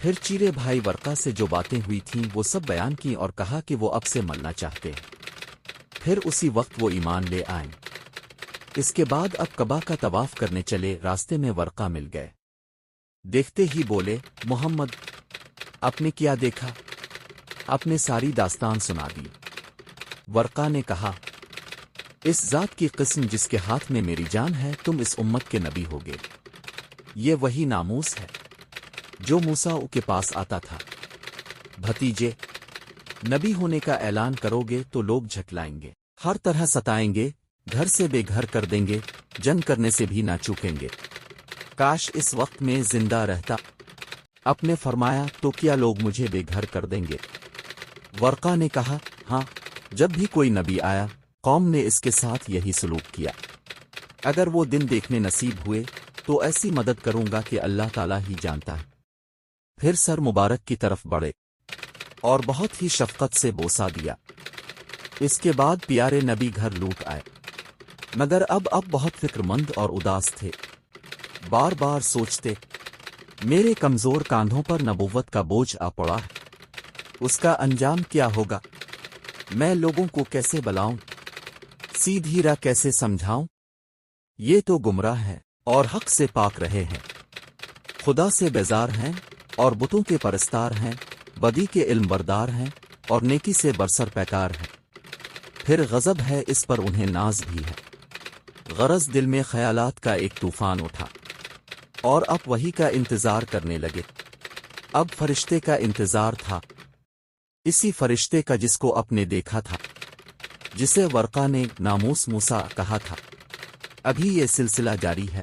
پھر چیرے بھائی ورقا سے جو باتیں ہوئی تھیں وہ سب بیان کی اور کہا کہ وہ اب سے ملنا چاہتے ہیں۔ پھر اسی وقت وہ ایمان لے آئیں۔ اس کے بعد اب کعبہ کا طواف کرنے چلے، راستے میں ورقا مل گئے۔ دیکھتے ہی بولے، محمد آپ نے کیا دیکھا؟ آپ نے ساری داستان سنا دی۔ ورقا نے کہا، اس ذات کی قسم جس کے ہاتھ میں میری جان ہے، تم اس امت کے نبی ہوگے۔ یہ وہی ناموس ہے جو موسیٰ کے پاس آتا تھا۔ بھتیجے، نبی ہونے کا اعلان کرو گے تو لوگ جھٹلائیں گے، ہر طرح ستائیں گے، گھر سے بے گھر کر دیں گے، جنگ کرنے سے بھی نہ چوکیں گے۔ کاش اس وقت میں زندہ رہتا۔ آپ نے فرمایا تو کیا لوگ مجھے بے گھر کر دیں گے؟ ورقا نے کہا، ہاں، جب بھی کوئی نبی آیا قوم نے اس کے ساتھ یہی سلوک کیا۔ اگر وہ دن دیکھنے نصیب ہوئے تو ایسی مدد کروں گا کہ اللہ تعالیٰ ہی جانتا ہے۔ پھر سر مبارک کی طرف بڑھے اور بہت ہی شفقت سے بوسہ دیا۔ اس کے بعد پیارے نبی گھر لوٹ آئے، مگر اب بہت فکر مند اور اداس تھے۔ بار بار سوچتے، میرے کمزور کاندھوں پر نبوت کا بوجھ آ پڑا ہے، اس کا انجام کیا ہوگا؟ میں لوگوں کو کیسے بلاؤں؟ سیدھی راہ کیسے سمجھاؤں؟ یہ تو گمراہ ہیں اور حق سے پاک رہے ہیں، خدا سے بیزار ہیں اور بتوں کے پرستار ہیں، بدی کے علم بردار ہیں اور نیکی سے برسر پیکار ہیں۔ پھر غضب ہے اس پر، انہیں ناز بھی ہے۔ غرض دل میں خیالات کا ایک طوفان اٹھا اور اب وہی کا انتظار کرنے لگے۔ اب فرشتے کا انتظار تھا، اسی فرشتے کا جس کو اپ نے دیکھا تھا، جسے ورقا نے ناموس موسیٰ کہا تھا۔ ابھی یہ سلسلہ جاری ہے۔